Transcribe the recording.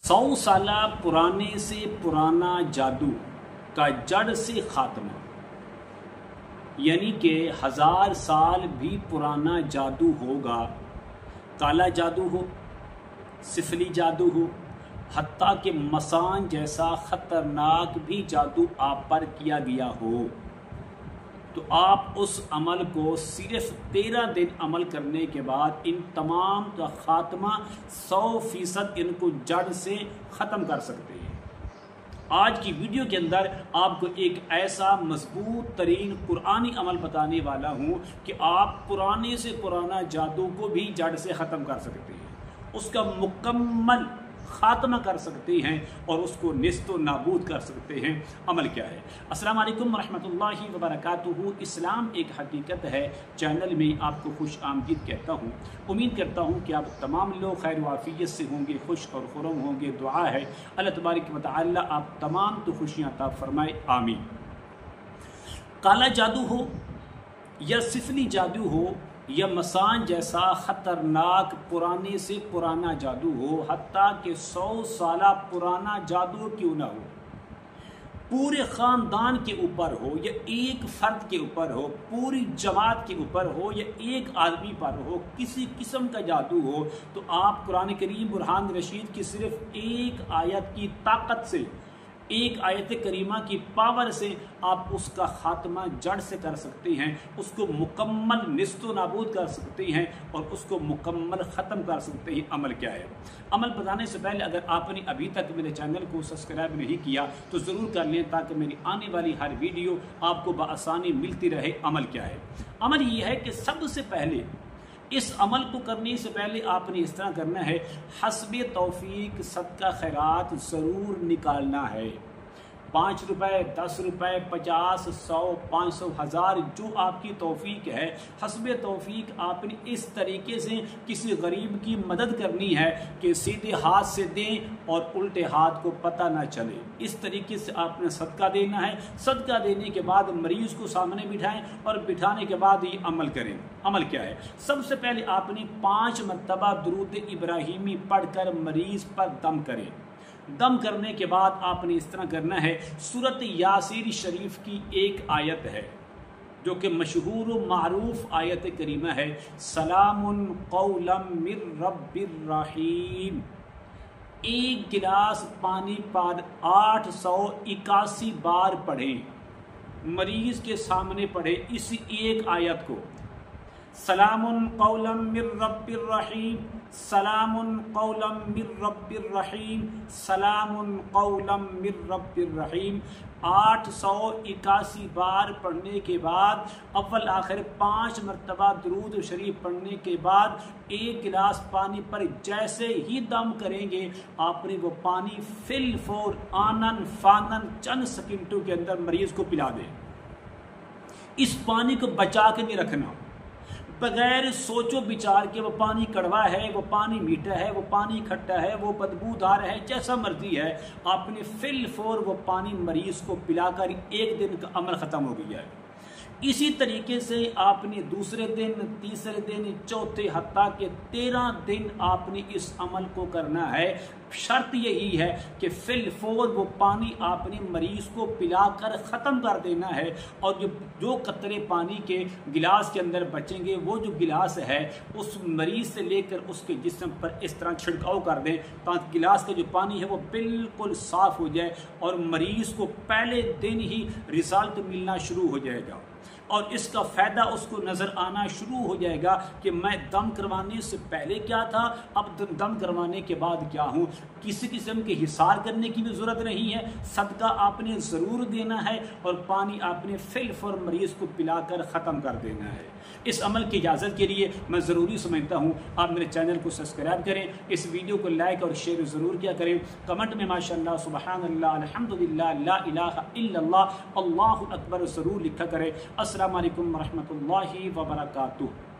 100 साल पुराने से पुराना जादू का जड़ से खात्मा, यानी कि 1000 साल भी पुराना जादू होगा। काला जादू हो, सिफली जादू हो, हत्ता के मसान जैसा खतरनाक भी जादू आप पर किया गया हो, तो आप उस अमल को सिर्फ 13 दिन अमल करने के बाद इन तमाम का खात्मा 100% इनको जड़ से ख़त्म कर सकते हैं। आज की वीडियो के अंदर आपको एक ऐसा मजबूत तरीन कुरानी अमल बताने वाला हूँ कि आप पुराने से पुराना जादू को भी जड़ से ख़त्म कर सकते हैं, उसका मुकम्मल खात्मा कर सकते हैं और उसको निस्तो नाबूद कर सकते हैं। अमल क्या है? अस्सलाम वालेकुम रहमतुल्लाहि व बरकातुहू। इस्लाम एक हकीकत है चैनल में आपको खुश आमदीद कहता हूँ। उम्मीद करता हूँ कि आप तमाम लोग खैर वाफियत से होंगे, खुश और खुरम होंगे। दुआ है अल्लाह तबारक व तआला आप तमाम तो खुशियाँ अता फरमाए, आमीन। काला जादू हो या सिफली जादू हो या मसान जैसा ख़तरनाक पुराने से पुराना जादू हो, हत्ता कि 100 साल पुराना जादू क्यों ना हो, पूरे ख़ानदान के ऊपर हो या एक फ़र्द के ऊपर हो, पूरी जमात के ऊपर हो या एक आदमी पर हो, किसी किस्म का जादू हो, तो आप कुरान करीम बुरहान रशीद की सिर्फ एक आयत की ताकत से, एक आयत करीमा की पावर से आप उसका खात्मा जड़ से कर सकते हैं, उसको मुकम्मल निस्तो नाबूद कर सकते हैं और उसको मुकम्मल ख़त्म कर सकते हैं। अमल क्या है? अमल बताने से पहले अगर आपने अभी तक मेरे चैनल को सब्सक्राइब नहीं किया तो ज़रूर कर लें ताकि मेरी आने वाली हर वीडियो आपको बआसानी मिलती रहे। अमल क्या है? अमल ये है कि सबसे पहले इस अमल को करने से पहले आपने इस तरह करना है, हस्बे तौफीक सदका खैरात ज़रूर निकालना है। 5 रुपए, 10 रुपए, 50, 100, 500, 1000 जो आपकी तौफीक है, हस्बे तौफीक आपने इस तरीके से किसी गरीब की मदद करनी है कि सीधे हाथ से दें और उल्टे हाथ को पता ना चले। इस तरीके से आपने सदका देना है। सदका देने के बाद मरीज़ को सामने बिठाएं और बिठाने के बाद ये अमल करें। अमल क्या है? सबसे पहले आपने 5 मरतबा दुरूद इब्राहिमी पढ़कर मरीज़ पर दम करें। दम करने के बाद आपने इस तरह करना है, सूरत यासीन शरीफ की एक आयत है जो कि मशहूर व मारूफ आयत करीमा है, सलामुन कौलम मिर रब्बिर रहीम। एक गिलास पानी पर 881 बार पढ़ें, मरीज के सामने पढ़े इस एक आयत को, सलामुन कौलम मिर रब्बिर रहीम, सलामुन कौलम मिर रब्बिर रहीम, सलामुन कौलम मिर रब्बिर रहीम। 881 बार पढ़ने के बाद अव्वल आखिर 5 मरतबा दुरूद शरीफ पढ़ने के बाद एक गिलास पानी पर जैसे ही दम करेंगे आपने वो पानी फिल फोर आनन फानन चंद सेकंडों के अंदर मरीज को पिला दें। इस पानी को बचा के नहीं रखना, बगैर सोचो विचार के। वो पानी कड़वा है, वो पानी मीठा है, वो पानी खट्टा है, वो बदबूदार है, जैसा मर्जी है, आपने फिल फोर वो पानी मरीज को पिलाकर एक दिन का अमल ख़त्म हो गया है। इसी तरीके से आपने दूसरे दिन, तीसरे दिन, चौथे, हत्ता के 13 दिन आपने इस अमल को करना है। शर्त यही है कि फिल फोर वो पानी आपने मरीज को पिलाकर ख़त्म कर देना है और जो कतरे पानी के गिलास के अंदर बचेंगे वो जो गिलास है उस मरीज से लेकर उसके जिस्म पर इस तरह छिड़काव कर दें ताकि गिलास का जो पानी है वो बिल्कुल साफ़ हो जाए और मरीज को पहले दिन ही रिजल्ट मिलना शुरू हो जाएगा और इसका फ़ायदा उसको नज़र आना शुरू हो जाएगा कि मैं दम करवाने से पहले क्या था, अब दम करवाने के बाद क्या हूँ। किसी किस्म के हिसार करने की भी ज़रूरत नहीं है, सदका आपने ज़रूर देना है और पानी आपने फिल फॉर मरीज़ को पिलाकर ख़त्म कर देना है। इस अमल की इजाज़त के लिए मैं ज़रूरी समझता हूँ आप मेरे चैनल को सब्सक्राइब करें, इस वीडियो को लाइक और शेयर ज़रूर किया करें, कमेंट में माशाअल्लाह, सुबहानल्लाह, अल्हम्दुलिल्लाह, ला इलाहा इल्लल्लाह, अल्लाहु अकबर ज़रूर लिखा करें। अस्सलामु अलैकुम रहमतुल्लाहि व बरकातुहू।